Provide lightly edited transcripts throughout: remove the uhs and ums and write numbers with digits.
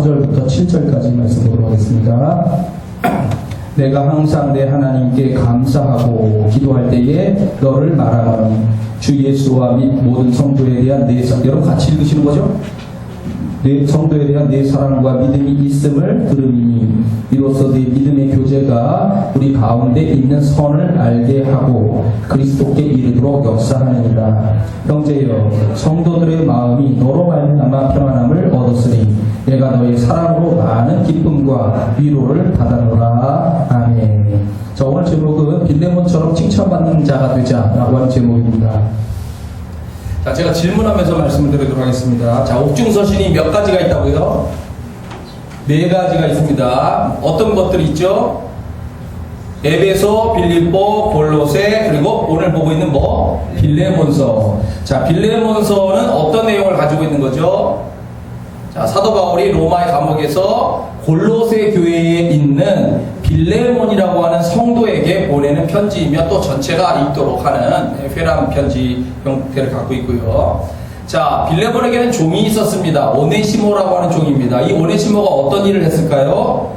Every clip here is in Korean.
4절부터 7절까지 말씀 보도록 하겠습니다. 내가 항상 내 하나님께 감사하고 기도할 때에 너를 말하노니 주 예수와 및 모든 성도에 대한 내 사랑, 여러분 같이 읽으시는 거죠? 내 성도에 대한 내 사랑과 믿음이 있음을 들으니 이로써 내 믿음의 교제가 우리 가운데 있는 선을 알게 하고 그리스도께 이르도록 역사하느니라. 형제여, 성도들의 마음이 너로 말미암아 평안함을 얻었으니 내가 너의 사랑으로 많은 기쁨과 위로를 받아노라. 아멘. 자, 오늘 제목은 빌레몬처럼 칭찬받는 자가 되자라고 하는 제목입니다. 자, 제가 질문하면서 말씀을 드리도록 하겠습니다. 자, 옥중서신이 몇 가지가 있다고요? 4가지가 있습니다. 어떤 것들이 있죠? 에베소, 빌립보, 골로새, 그리고 오늘 보고 있는 빌레몬서. 자, 빌레몬서는 어떤 내용을 가지고 있는 거죠? 자, 사도 바울이 로마의 감옥에서 골로새 교회에 있는 빌레몬이라고 하는 성도에게 보내는 편지이며 또 전체가 읽도록 하는 회람 편지 형태를 갖고 있고요. 자, 빌레몬에게는 종이 있었습니다. 오네시모라고 하는 종입니다. 이 오네시모가 어떤 일을 했을까요?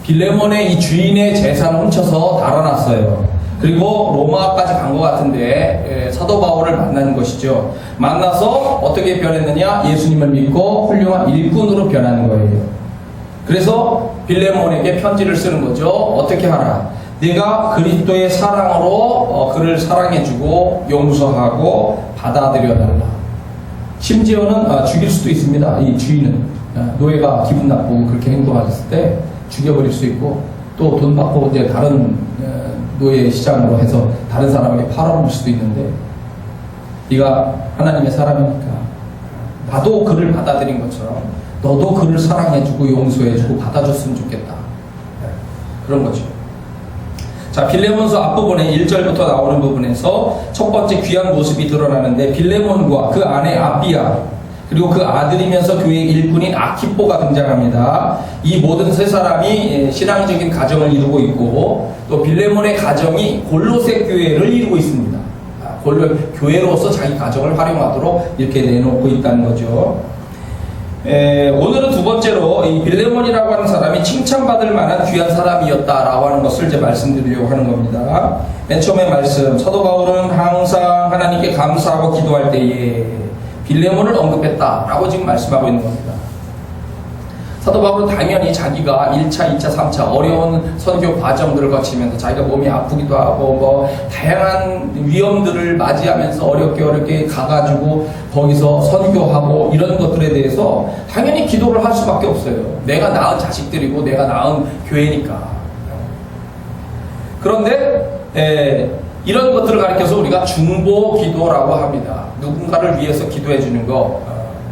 빌레몬의 이 주인의 재산을 훔쳐서 달아났어요. 그리고 로마까지 간 것 같은데 사도 바울을 만나는 것이죠. 만나서 어떻게 변했느냐? 예수님을 믿고 훌륭한 일꾼으로 변하는 거예요. 그래서 빌레몬에게 편지를 쓰는 거죠. 어떻게 하라? 내가 그리스도의 사랑으로 그를 사랑해주고 용서하고 받아들여달라. 심지어는 죽일 수도 있습니다. 이 주인은 노예가 기분 나쁘고 그렇게 행동하셨을 때 죽여버릴 수 있고 또 돈 받고 이제 다른 노예 시장으로 해서 다른 사람에게 팔아먹을 수도 있는데 네가 하나님의 사람이니까 나도 그를 받아들인 것처럼 너도 그를 사랑해주고 용서해주고 받아줬으면 좋겠다. 그런 거죠. 자, 빌레몬서 앞부분에 1절부터 나오는 부분에서 첫 번째 귀한 모습이 드러나는데 빌레몬과 그 아내 아비아 그리고 그 아들이면서 교회의 일꾼인 아키포가 등장합니다. 이 모든 세 사람이 신앙적인 가정을 이루고 있고 또 빌레몬의 가정이 골로새 교회를 이루고 있습니다. 교회로서 자기 가정을 활용하도록 이렇게 내놓고 있다는 거죠. 오늘은 두 번째로 이 빌레몬이라고 하는 사람이 칭찬받을 만한 귀한 사람이었다라고 하는 것을 이제 말씀드리려고 하는 겁니다. 맨 처음에 말씀, 사도 바울은 항상 하나님께 감사하고 기도할 때에 빌레몬을 언급했다라고 지금 말씀하고 있는 겁니다. 사도 바울은 당연히 자기가 1차, 2차, 3차 어려운 선교 과정들을 거치면서 자기가 몸이 아프기도 하고 다양한 위험들을 맞이하면서 어렵게 가가지고 거기서 선교하고 이런 것들에 대해서 당연히 기도를 할 수밖에 없어요. 내가 낳은 자식들이고 내가 낳은 교회니까. 그런데 이런 것들을 가리켜서 우리가 중보 기도라고 합니다. 누군가를 위해서 기도해 주는 거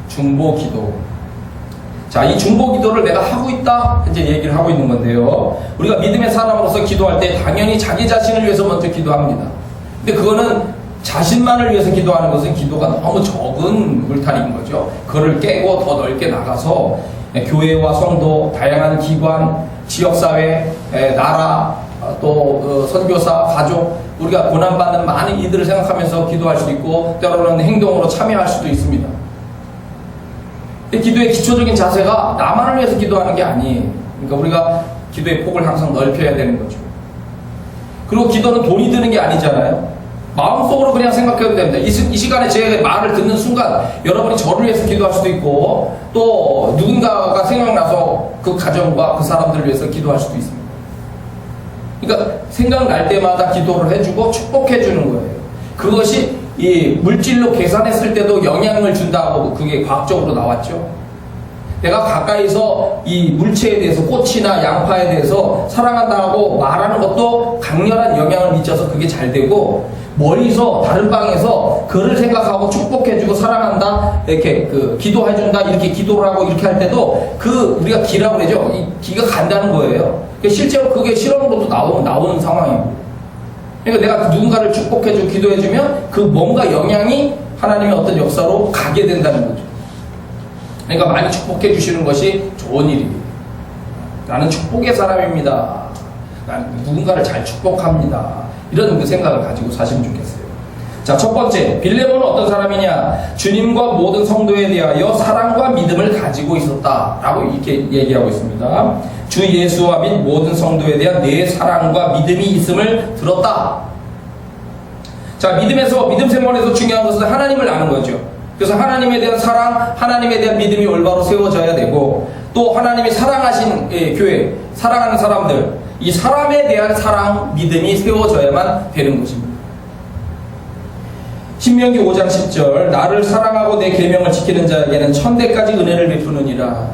중보 기도. 자, 이 중보 기도를 내가 하고 있다 이제 얘기를 하고 있는 건데요. 우리가 믿음의 사람으로서 기도할 때 당연히 자기 자신을 위해서 먼저 기도합니다. 근데 그거는 자신만을 위해서 기도하는 것은 기도가 너무 적은 물타리인 거죠. 그거를 깨고 더 넓게 나가서 교회와 성도, 다양한 기관, 지역사회, 나라, 또 선교사, 가족, 우리가 고난받는 많은 이들을 생각하면서 기도할 수도 있고 때로는 행동으로 참여할 수도 있습니다. 기도의 기초적인 자세가 나만을 위해서 기도하는 게 아니에요. 그러니까 우리가 기도의 폭을 항상 넓혀야 되는 거죠. 그리고 기도는 돈이 드는 게 아니잖아요. 마음속으로 그냥 생각해도 됩니다. 이 시간에 제 말을 듣는 순간 여러분이 저를 위해서 기도할 수도 있고 또 누군가가 생각나서 그 가정과 그 사람들을 위해서 기도할 수도 있습니다. 그러니까 생각날 때마다 기도를 해주고 축복해주는 거예요. 그것이 이 물질로 계산했을 때도 영향을 준다고 그게 과학적으로 나왔죠. 내가 가까이서 이 물체에 대해서 꽃이나 양파에 대해서 사랑한다고 말하는 것도 강렬한 영향을 미쳐서 그게 잘 되고 멀리서 다른 방에서 그를 생각하고 축복해주고 사랑한다 이렇게 기도해준다 이렇게 기도를 하고 이렇게 할 때도 우리가 기라고 그러죠. 이 기가 간다는 거예요. 실제로 그게 실험으로도 나오는 상황입니다. 그러니까 내가 누군가를 축복해주고 기도해주면 그 뭔가 영향이 하나님의 어떤 역사로 가게 된다는 거죠. 그러니까 많이 축복해주시는 것이 좋은 일이에요. 나는 축복의 사람입니다. 나는 누군가를 잘 축복합니다. 이런 그 생각을 가지고 사시면 좋겠어요. 자, 첫 번째, 빌레몬은 어떤 사람이냐? 주님과 모든 성도에 대하여 사랑과 믿음을 가지고 있었다라고 이렇게 얘기하고 있습니다. 주 예수와 및 모든 성도에 대한 내 사랑과 믿음이 있음을 들었다. 자, 믿음 생활에서 중요한 것은 하나님을 아는 거죠. 그래서 하나님에 대한 사랑, 하나님에 대한 믿음이 올바로 세워져야 되고, 또 하나님이 사랑하신 교회, 사랑하는 사람들, 이 사람에 대한 사랑, 믿음이 세워져야만 되는 것입니다. 신명기 5장 10절, 나를 사랑하고 내 계명을 지키는 자에게는 천대까지 은혜를 베푸느니라.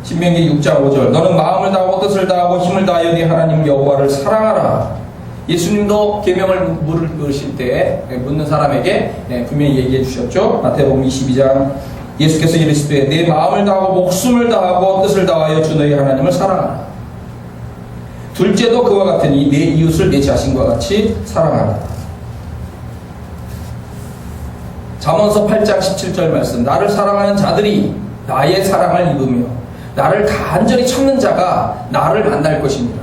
신명기 6장 5절, 너는 마음을 다하고 뜻을 다하고 힘을 다하여 네 하나님 여호와를 사랑하라. 예수님도 계명을 물으실 때 묻는 사람에게 분명히 얘기해 주셨죠. 마태복음 22장, 예수께서 이르시되 내 마음을 다하고 목숨을 다하고 뜻을 다하여 주 너희 하나님을 사랑하라. 둘째도 그와 같으니 내 이웃을 내 자신과 같이 사랑하라. 잠언서 8장 17절 말씀, 나를 사랑하는 자들이 나의 사랑을 입으며 나를 간절히 찾는 자가 나를 만날 것입니다.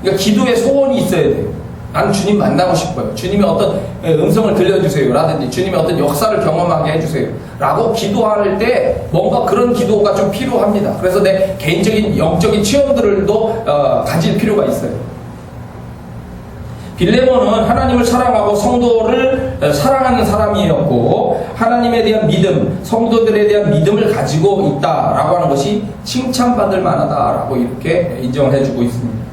그러니까 기도에 소원이 있어야 돼요. 나는 주님 만나고 싶어요. 주님이 어떤 음성을 들려주세요. 라든지 주님의 어떤 역사를 경험하게 해주세요. 라고 기도할 때 뭔가 그런 기도가 좀 필요합니다. 그래서 내 개인적인 영적인 체험들도 가질 필요가 있어요. 빌레몬은 하나님을 사랑하고 성도를 사랑하는 사람이었고, 하나님에 대한 믿음, 성도들에 대한 믿음을 가지고 있다라고 하는 것이 칭찬받을 만하다라고 이렇게 인정을 해주고 있습니다.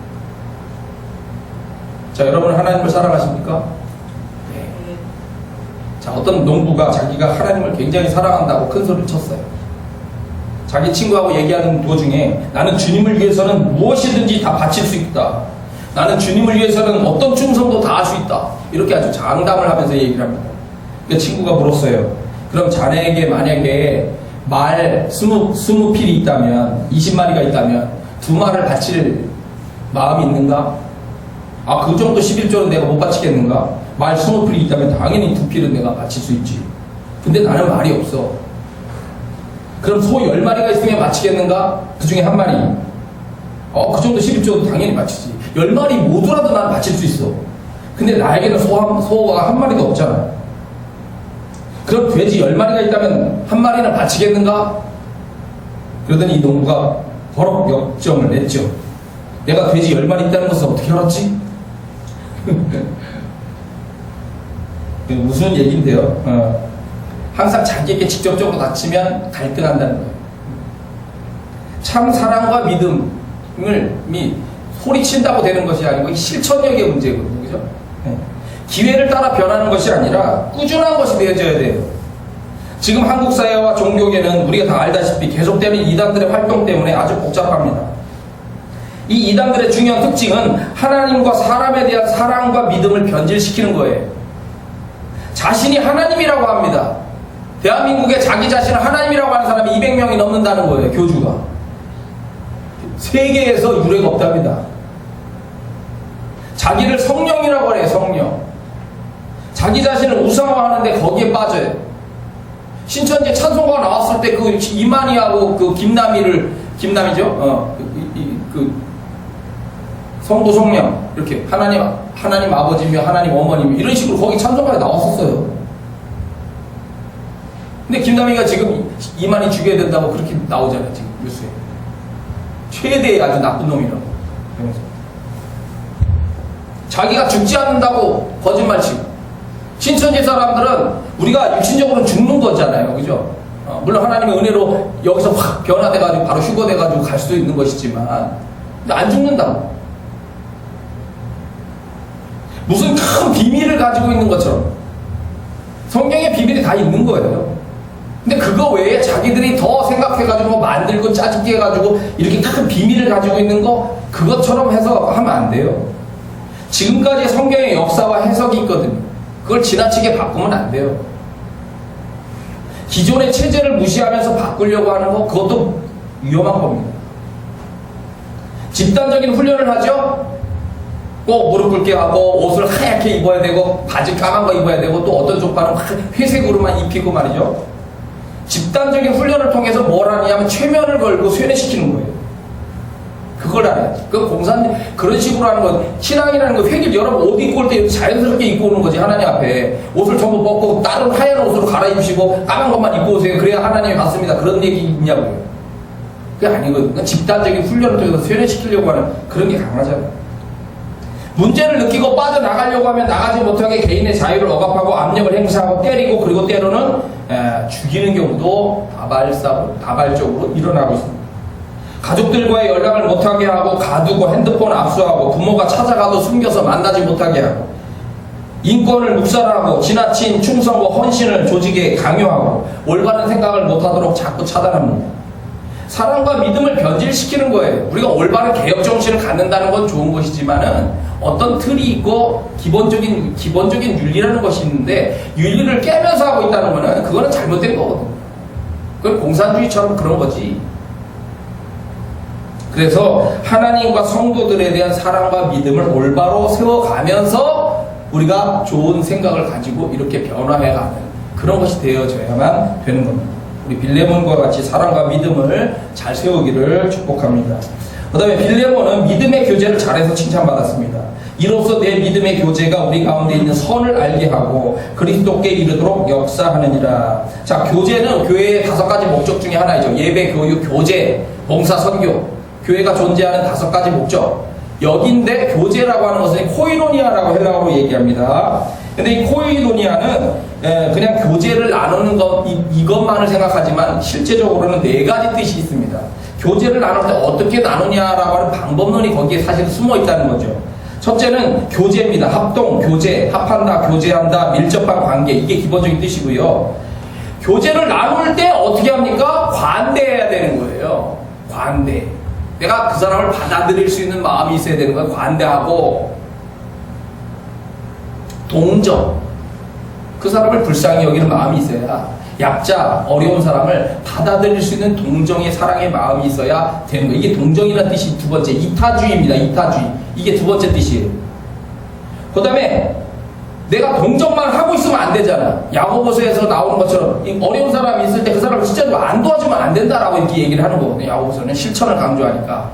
자, 여러분 하나님을 사랑하십니까? 네. 자, 어떤 농부가 자기가 하나님을 굉장히 사랑한다고 큰 소리를 쳤어요. 자기 친구하고 얘기하는 도중에 나는 주님을 위해서는 무엇이든지 다 바칠 수 있다. 나는 주님을 위해서는 어떤 충성도 다 할 수 있다. 이렇게 아주 장담을 하면서 얘기를 합니다. 그 친구가 물었어요. 그럼 자네에게 만약에 말 20필이 있다면, 20마리가 있다면 2마리를 바칠 마음이 있는가? 아, 그 정도 11조는 내가 못 바치겠는가? 말 20필이 있다면 당연히 2필은 내가 바칠 수 있지. 근데 나는 말이 없어. 그럼 소 10마리가 있으면 바치겠는가? 그 중에 1마리. 그 정도 11조도 당연히 바치지. 10마리 모두라도 난 바칠 수 있어. 근데 나에게는 소가 1마리도 없잖아. 그럼 돼지 10마리가 있다면 1마리는 바치겠는가? 그러더니 이 농부가 버럭 역정을 냈죠. 내가 돼지 10마리 있다는 것을 어떻게 알았지? 무슨 얘기인데요? 항상 자기에게 직접적으로 닥치면 갈등한다는 거예요. 참 사랑과 믿음을 소리친다고 되는 것이 아니고 실천력의 문제거든요. 그죠? 네. 기회를 따라 변하는 것이 아니라 꾸준한 것이 되어져야 돼요. 지금 한국 사회와 종교계는 우리가 다 알다시피 계속되는 이단들의 활동 때문에 아주 복잡합니다. 이 이단들의 중요한 특징은 하나님과 사람에 대한 사랑과 믿음을 변질시키는 거예요. 자신이 하나님이라고 합니다. 대한민국에 자기 자신을 하나님이라고 하는 사람이 200명이 넘는다는 거예요. 교주가. 세계에서 유례가 없답니다. 자기를 성령이라고 해요. 성령. 자기 자신을 우상화하는데 거기에 빠져요. 신천지 찬송가 나왔을 때 그 이만희하고 그 김남이죠? 성부 성령 이렇게 하나님 아버지며 하나님 어머니며 이런 식으로 거기 찬송가에 나왔었어요. 근데 김남이가 지금 이만희 죽여야 된다고 그렇게 나오잖아요. 지금 뉴스에. 최대의 아주 나쁜 놈이라고. 자기가 죽지 않는다고 거짓말치고. 신천지 사람들은 우리가 육신적으로 죽는 거잖아요. 그죠? 물론 하나님의 은혜로 여기서 확 변화돼가지고 바로 휴거돼가지고 갈 수도 있는 것이지만, 근데 안 죽는다고. 무슨 큰 비밀을 가지고 있는 것처럼. 성경에 비밀이 다 있는 거예요. 근데 그거 외에 자기들이 더 생각해가지고 만들고 짜집기 해가지고 이렇게 큰 비밀을 가지고 있는 거, 그것처럼 해서 하면 안 돼요. 지금까지의 성경의 역사와 해석이 있거든요. 그걸 지나치게 바꾸면 안 돼요. 기존의 체제를 무시하면서 바꾸려고 하는 거, 그것도 위험한 겁니다. 집단적인 훈련을 하죠? 꼭 무릎 꿇게 하고 옷을 하얗게 입어야 되고 바지 까만 거 입어야 되고 또 어떤 족발은 회색으로만 입히고 말이죠. 집단적인 훈련을 통해서 뭘 하냐면 최면을 걸고 쇠뇌시키는 거예요. 그걸 알아야지. 그 공산 그런 식으로 하는 건 신앙이라는 거 회길 여러분 옷 입고 올 때 자연스럽게 입고 오는 거지. 하나님 앞에 옷을 전부 벗고 다른 하얀 옷으로 갈아입으시고 까만 것만 입고 오세요. 그래야 하나님이 받습니다. 그런 얘기 있냐고요. 그게 아니거든. 집단적인 훈련을 통해서 세뇌시키려고 하는 그런 게 강하잖아요. 문제를 느끼고 빠져나가려고 하면 나가지 못하게 개인의 자유를 억압하고 압력을 행사하고 때리고 그리고 때로는 죽이는 경우도 다발적으로 일어나고 있습니다. 가족들과의 연락을 못하게 하고 가두고 핸드폰 압수하고 부모가 찾아가도 숨겨서 만나지 못하게 하고 인권을 묵살하고 지나친 충성과 헌신을 조직에 강요하고 올바른 생각을 못하도록 자꾸 차단합니다. 사랑과 믿음을 변질시키는 거예요. 우리가 올바른 개혁 정신을 갖는다는 건 좋은 것이지만은 어떤 틀이 있고 기본적인 윤리라는 것이 있는데 윤리를 깨면서 하고 있다는 거는 그거는 잘못된 거거든요. 그건 공산주의처럼 그런 거지. 그래서 하나님과 성도들에 대한 사랑과 믿음을 올바로 세워가면서 우리가 좋은 생각을 가지고 이렇게 변화해가는 그런 것이 되어져야만 되는 겁니다. 우리 빌레몬과 같이 사랑과 믿음을 잘 세우기를 축복합니다. 그 다음에 빌레몬은 믿음의 교제를 잘해서 칭찬받았습니다. 이로써 내 믿음의 교제가 우리 가운데 있는 선을 알게 하고 그리스도께 이르도록 역사하느니라. 자, 교제는 교회의 5가지 목적 중에 하나이죠. 예배, 교육, 교제, 봉사, 선교. 교회가 존재하는 5가지 목적. 여기인데 교제라고 하는 것은 코이노니아라고 헬라어로 얘기합니다. 근데 이 코이노니아는 그냥 교제를 나누는 것 이것만을 생각하지만 실제적으로는 4가지 뜻이 있습니다. 교제를 나눌 때 어떻게 나누냐라고 하는 방법론이 거기에 사실 숨어 있다는 거죠. 첫째는 교제입니다. 합동, 교제, 합한다, 교제한다, 밀접한 관계. 이게 기본적인 뜻이고요. 교제를 나눌 때 어떻게 합니까? 관대해야 되는 거예요. 관대. 내가 그 사람을 받아들일 수 있는 마음이 있어야 되는 거예요. 관대하고 동정. 그 사람을 불쌍히 여기는 마음이 있어야, 약자, 어려운 사람을 받아들일 수 있는 동정의 사랑의 마음이 있어야 되는 거예요. 이게 동정이라는 뜻이 2번째, 이타주의입니다. 이타주의. 이게 2번째 뜻이에요. 그 다음에 내가 동정만 하고 있으면 안 되잖아. 야고보서에서 나오는 것처럼 어려운 사람이 있을 때 그 사람을 진짜로 안 도와주면 안 된다라고 이렇게 얘기를 하는 거거든요. 야고보서는 실천을 강조하니까.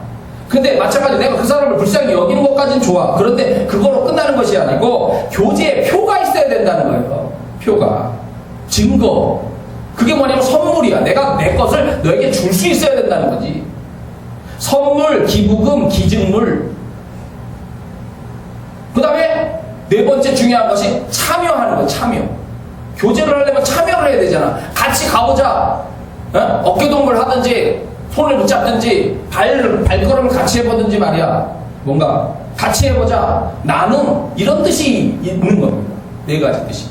근데 마찬가지로 내가 그 사람을 불쌍히 여기는 것까지는 좋아. 그런데 그거로 끝나는 것이 아니고 교제에 표가 있어야 된다는 거예요. 표가. 증거. 그게 뭐냐면 선물이야. 내가 내 것을 너에게 줄 수 있어야 된다는 거지. 선물, 기부금, 기증물. 그 다음에 4번째 중요한 것이 참여하는 거야. 참여. 교제를 하려면 참여를 해야 되잖아. 같이 가보자. 어깨동무를 하든지 손을 붙잡든지 발걸음을 같이 해보든지 말이야. 뭔가 같이 해보자. 나눔. 이런 뜻이 있는 겁니다. 4가지 뜻이.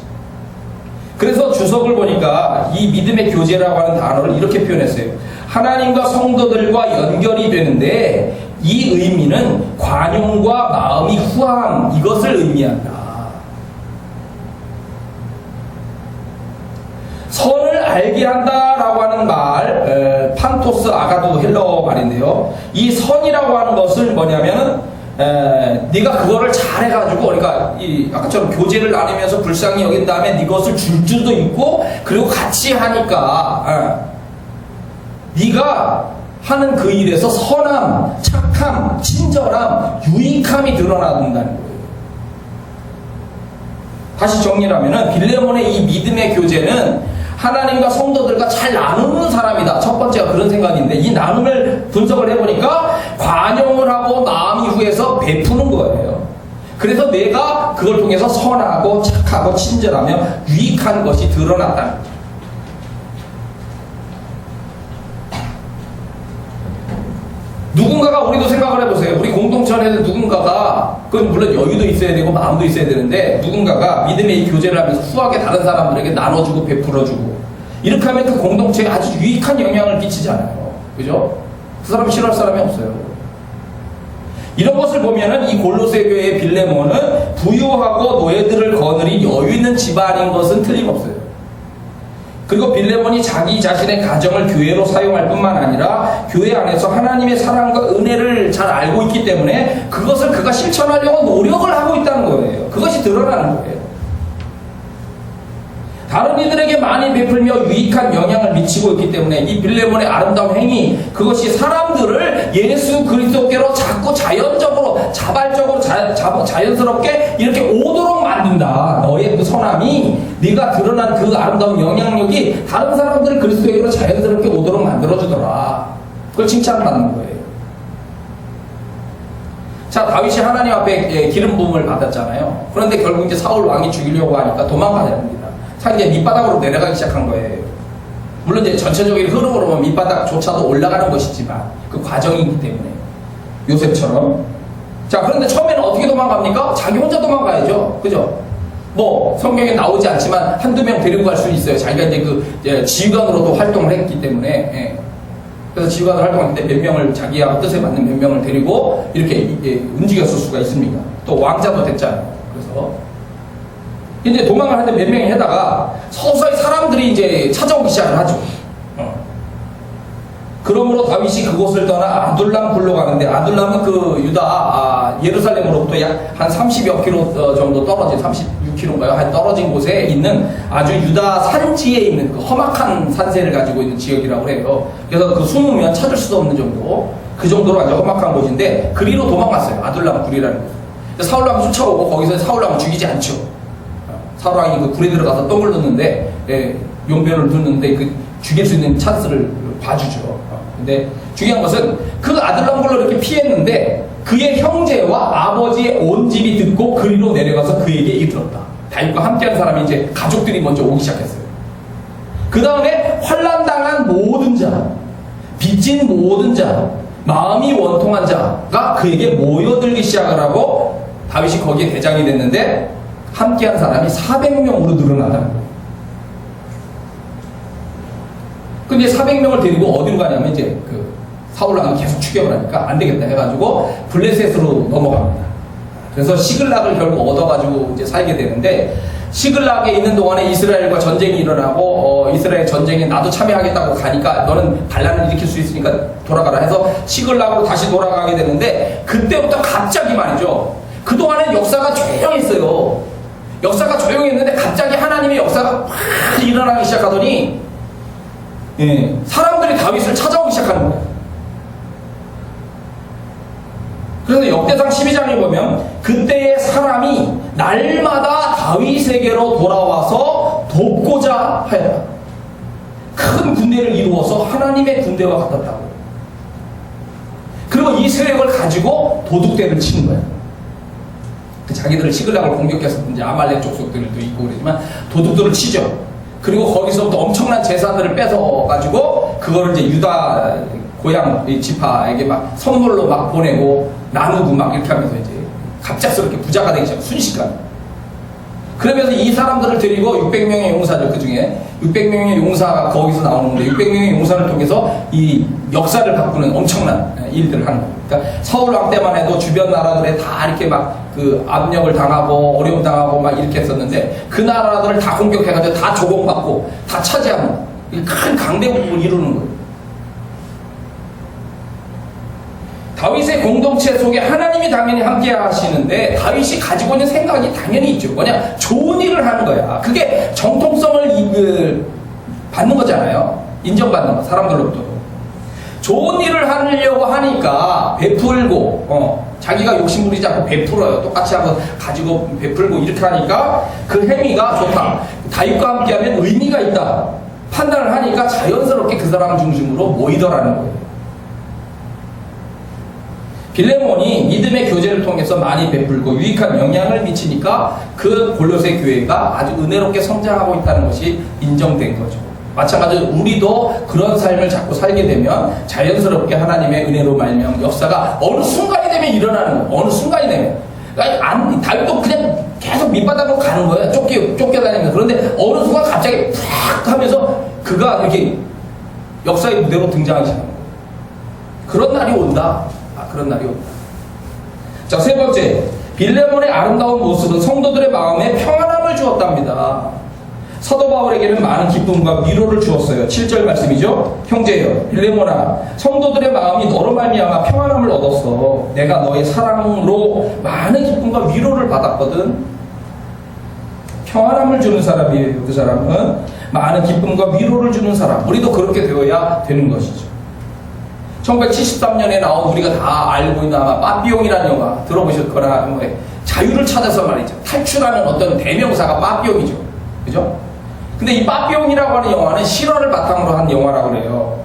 그래서 주석을 보니까 이 믿음의 교제라고 하는 단어를 이렇게 표현했어요. 하나님과 성도들과 연결이 되는데 이 의미는 관용과 마음이 후함, 이것을 의미한다. 선을 알게 한다라고 하는 말, 판토스 아가도 헬러 말인데요. 이 선이라고 하는 것은 뭐냐면은 네가 그거를 잘해가지고, 그러니까 아까처럼 교제를 나누면서 불쌍히 여긴 다음에 네 것을 줄 줄도 있고, 그리고 같이 하니까 네가 하는 그 일에서 선함, 착함, 친절함, 유익함이 드러난다는 거예요. 다시 정리를 하면은 빌레몬의 이 믿음의 교제는 하나님과 성도들과 잘 나누는 사람이다. 첫 번째가 그런 생각인데, 이 나눔을 분석을 해보니까 관용을 하고 마음이 후해서 베푸는 거예요. 그래서 내가 그걸 통해서 선하고 착하고 친절하며 유익한 것이 드러났다는 거예요. 누군가가, 우리도 생각을 해보세요. 우리 공동체 안에서 누군가가, 그건 물론 여유도 있어야 되고 마음도 있어야 되는데, 누군가가 믿음의 이 교제를 하면서 후하게 다른 사람들에게 나눠주고 베풀어주고, 이렇게 하면 그 공동체에 아주 유익한 영향을 끼치잖아요. 그죠? 그 사람 싫어할 사람이 없어요. 이런 것을 보면은 이 골로새 교회의 빌레몬은 부유하고 노예들을 거느린 여유 있는 집안인 것은 틀림없어요. 그리고 빌레몬이 자기 자신의 가정을 교회로 사용할 뿐만 아니라 교회 안에서 하나님의 사랑과 은혜를 잘 알고 있기 때문에 그것을 그가 실천하려고 노력을 하고 있다는 거예요. 그것이 드러나는 거예요. 다른 이들에게 많이 베풀며 유익한 영향을 미치고 있기 때문에 이 빌레몬의 아름다운 행위, 그것이 사람들을 예수 그리스도께로 자꾸 자연적으로, 자발적으로, 자연스럽게 이렇게 오도록 만든다. 너의 그 선함이, 네가 드러난 그 아름다운 영향력이 다른 사람들을 그리스도에게로 자연스럽게 오도록 만들어주더라. 그걸 칭찬받는 거예요. 자, 다윗이 하나님 앞에 기름 부음을 받았잖아요. 그런데 결국 이제 사울 왕이 죽이려고 하니까 도망가야 됩니다. 이제 밑바닥으로 내려가기 시작한 거예요. 물론 이제 전체적인 흐름으로 보면 밑바닥조차도 올라가는 것이지만 그 과정이기 때문에 요셉처럼. 자, 그런데 처음에는 어떻게 도망갑니까? 자기 혼자 도망가야죠. 그죠? 뭐 성경에 나오지 않지만 한두 명 데리고 갈 수 있어요. 자기가 이제 지휘관으로도 활동을 했기 때문에. 예. 그래서 지휘관으로 활동했는데 몇 명을, 자기와 뜻에 맞는 몇 명을 데리고 이렇게 움직였을 수가 있습니다. 또 왕자도 됐잖아요. 그래서 이제 도망을 하는데 몇 명이 하다가 서서히 사람들이 이제 찾아오기 시작을 하죠. 그러므로 다윗이 그곳을 떠나 아둘람 굴로 가는데, 아둘람은 그 유다 예루살렘으로부터 약 한 30여 킬로 정도 떨어진, 36킬로인가요? 한 떨어진 곳에 있는 아주 유다 산지에 있는 그 험악한 산세를 가지고 있는 지역이라고 해요. 그래서 그 숨으면 찾을 수도 없는 정도, 그 정도로 아주 험악한 곳인데 그리로 도망갔어요. 아둘람 굴이라는 곳. 사울왕이 쫓아오고 거기서 사울왕을 죽이지 않죠. 사울왕이 그 굴에 들어가서 똥을 넣는데, 용변을 넣는데 그 죽일 수 있는 찬스를 봐주죠. 근데 중요한 것은 그 아들람 굴로 이렇게 피했는데 그의 형제와 아버지의 온 집이 듣고 그리로 내려가서 그에게 이르렀다. 다윗과 함께한 사람이 이제 가족들이 먼저 오기 시작했어요. 그 다음에 환난당한 모든 자, 빚진 모든 자, 마음이 원통한 자가 그에게 모여들기 시작을 하고 다윗이 거기에 대장이 됐는데 함께한 사람이 400명으로 늘어나다는 거예요. 근데 400명을 데리고 어디로 가냐면 이제 그 사울왕이 계속 추격을 하니까 안 되겠다 해가지고 블레셋으로 넘어갑니다. 그래서 시글락을 결국 얻어가지고 이제 살게 되는데, 시글락에 있는 동안에 이스라엘과 전쟁이 일어나고 이스라엘 전쟁에 나도 참여하겠다고 가니까 너는 반란을 일으킬 수 있으니까 돌아가라 해서 시글락으로 다시 돌아가게 되는데, 그때부터 갑자기 말이죠. 그동안엔 역사가 조용했어요. 역사가 조용했는데 갑자기 하나님의 역사가 확 일어나기 시작하더니 사람들이 다윗을 찾아오기 시작하는 거예요. 그래서 역대상 12장에 보면 그때의 사람이 날마다 다윗에게로 돌아와서 돕고자 하였다. 큰 군대를 이루어서 하나님의 군대와 같았다고. 그리고 이 세력을 가지고 도둑대를 치는 거예요. 자기들을 시글락을 공격해서 이제 아말렉 족속들도 있고 그러지만 도둑들을 치죠. 그리고 거기서부터 엄청난 재산들을 뺏어가지고 그거를 이제 유다 고향 지파에게 막 선물로 막 보내고 나누고 막 이렇게 하면서 이제 갑작스럽게 부자가 되기 시작, 순식간에. 그러면서 이 사람들을 데리고 600명의 용사들, 그 중에 600명의 용사가 거기서 나오는데 600명의 용사를 통해서 이 역사를 바꾸는 엄청난 일들을 하는 거예요. 그러니까 사울왕 때만 해도 주변 나라들에 다 이렇게 막 그 압력을 당하고 어려움 당하고 막 이렇게 했었는데 그 나라들을 다 공격해가지고 다 조공받고 다 차지하는 큰 강대국을 이루는 거예요. 다윗의 공동체 속에 하나님이 당연히 함께 하시는데 다윗이 가지고 있는 생각이 당연히 있죠. 뭐냐? 좋은 일을 하는 거야. 그게 정통성을 받는 거잖아요. 인정받는 거, 사람들로부터. 좋은 일을 하려고 하니까 베풀고 자기가 욕심 부리지 않고 베풀어요. 똑같이 하고 가지고 베풀고 이렇게 하니까 그 행위가 좋다. 다윗과 함께하면 의미가 있다. 판단을 하니까 자연스럽게 그 사람 중심으로 모이더라는 거예요. 빌레몬이 믿음의 교제를 통해서 많이 베풀고 유익한 영향을 미치니까 그 골로새 교회가 아주 은혜롭게 성장하고 있다는 것이 인정된 거죠. 마찬가지로 우리도 그런 삶을 자꾸 살게 되면 자연스럽게 하나님의 은혜로 말미암은 역사가 어느 순간이 되면 일어나는 거예요. 어느 순간이 되면. 다윗도 그냥 계속 밑바닥으로 가는 거예요. 쫓겨다니면서. 그런데 어느 순간 갑자기 팍 하면서 그가 이렇게 역사의 무대로 등장하기 시작합니다. 그런 날이 온다. 그런 날이 온다. 자, 세 번째, 빌레몬의 아름다운 모습은 성도들의 마음에 평안함을 주었답니다. 사도 바울에게는 많은 기쁨과 위로를 주었어요. 7절 말씀이죠. 형제여, 빌레몬아, 성도들의 마음이 너로 말미암아 평안함을 얻었어. 내가 너의 사랑으로 많은 기쁨과 위로를 받았거든. 평안함을 주는 사람이에요. 그 사람은 많은 기쁨과 위로를 주는 사람. 우리도 그렇게 되어야 되는 것이죠. 1973년에 나온 우리가 다 알고 있는 아마 빠삐용이라는 영화 들어보실 거라 뭐에 자유를 찾아서 말이죠. 탈출하는 어떤 대명사가 빠삐용이죠. 그죠? 근데 이 빠삐용이라고 하는 영화는 실화를 바탕으로 한 영화라고 그래요.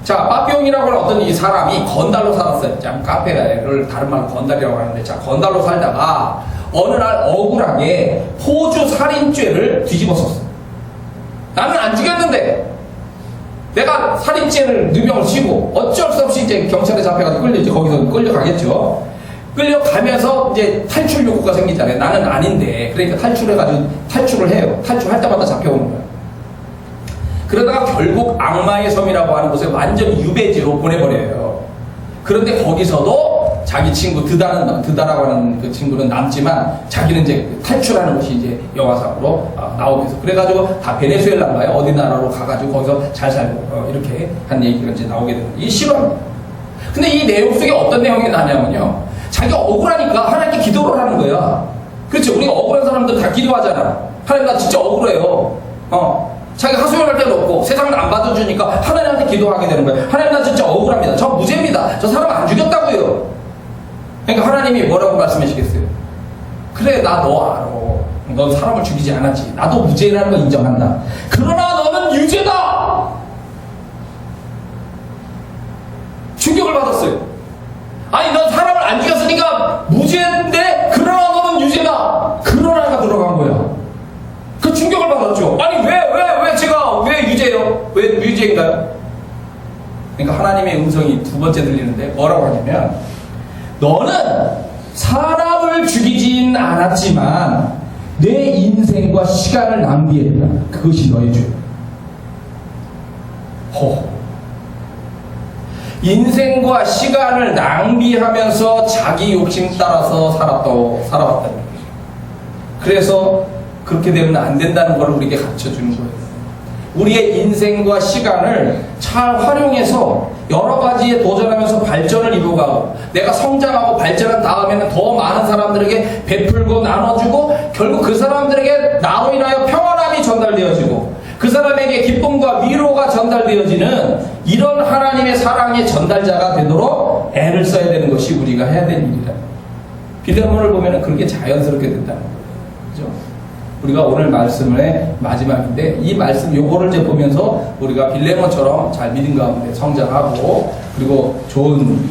자, 빠삐용이라고 하는 어떤 이 사람이 건달로 살았어요. 참 카페를 다른 말로 건달이라고 하는데, 자, 건달로 살다가 어느 날 억울하게 포주 살인죄를 뒤집었었어. 나는 안 죽였는데 내가 살인죄를 누명을 씌고 어쩔 수 없이 이제 경찰에 잡혀가지고 거기서 끌려가겠죠. 끌려가면서 이제 탈출 욕구가 생기잖아요. 나는 아닌데. 그러니까 탈출을 해요. 탈출할 때마다 잡혀오는 거예요. 그러다가 결국 악마의 섬이라고 하는 곳에 완전 유배지로 보내버려요. 그런데 거기서도 자기 친구 드다라고 하는 그 친구는 남지만 자기는 이제 탈출하는 것이 이제 영화상으로 나오면서 그래가지고 다 베네수엘라인가요? 어디 나라로 가가지고 거기서 잘 살고 이렇게 한 얘기가 이제 나오게 되는 이 실화입니다. 근데 이 내용 속에 어떤 내용이 나냐면요. 자기가 억울하니까 하나님께 기도를 하는 거야. 그렇죠? 우리가 억울한 사람들 다 기도하잖아. 하나님 나 진짜 억울해요. 자기가 하소연할 데는 없고 세상을 안 받아주니까 하나님한테 기도하게 되는 거예요. 하나님 나 진짜 억울합니다. 저 무죄입니다. 저 사람 안 죽였다고요. 그러니까 하나님이 뭐라고 말씀하시겠어요? 그래 나 너 알아. 넌 사람을 죽이지 않았지. 나도 무죄라는 거 인정한다. 그러나 너는 유죄다. 충격을 받았어요. 아니 넌 사람을 안 죽였으니까 무죄인데 그러나 너는 유죄다. 그러나가 들어간 거야. 그 충격을 받았죠. 아니 제가 왜 유죄예요? 왜 유죄인가요? 그러니까 하나님의 음성이 두 번째 들리는데 뭐라고 하냐면 너는 사람을 죽이진 않았지만 내 인생과 시간을 낭비했다. 그것이 너의 죄. 인생과 시간을 낭비하면서 자기 욕심 따라서 살아왔다는 거죠. 그래서 그렇게 되면 안 된다는 걸 우리에게 가르쳐주는 거예요. 우리의 인생과 시간을 잘 활용해서 여러 가지에 도전하면서 발전을 이루어가고 내가 성장하고 발전한 다음에는 더 많은 사람들에게 베풀고 나눠주고 결국 그 사람들에게 나로 인하여 평안함이 전달되어지고 그 사람에게 기쁨과 위로가 전달되어지는 이런 하나님의 사랑의 전달자가 되도록 애를 써야 되는 것이 우리가 해야 될 일이다. 빌레몬을 보면 그렇게 자연스럽게 된다는 거예요. 그죠? 우리가 오늘 말씀의 마지막인데 이 말씀 요거를 이제 보면서 우리가 빌레몬처럼 잘 믿음 가운데 성장하고 그리고 좋은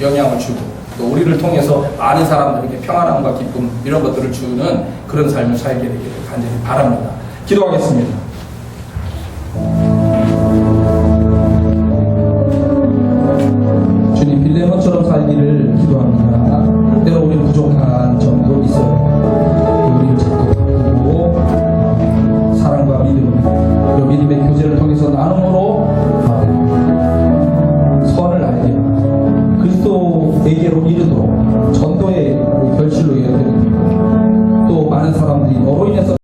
영향을 주고 또 우리를 통해서 많은 사람들에게 평안함과 기쁨 이런 것들을 주는 그런 삶을 살게 되기를 간절히 바랍니다. 기도하겠습니다. 주님 빌레몬처럼 살기를 기도합니다. 때로 우리는 부족한 점도 있어요. 우리를 자꾸 사랑과 믿음, 그 믿음의 교제를 통해서 나눔으로 선을 알게 하고 그리스도에게로 이르도록 전도의 결실로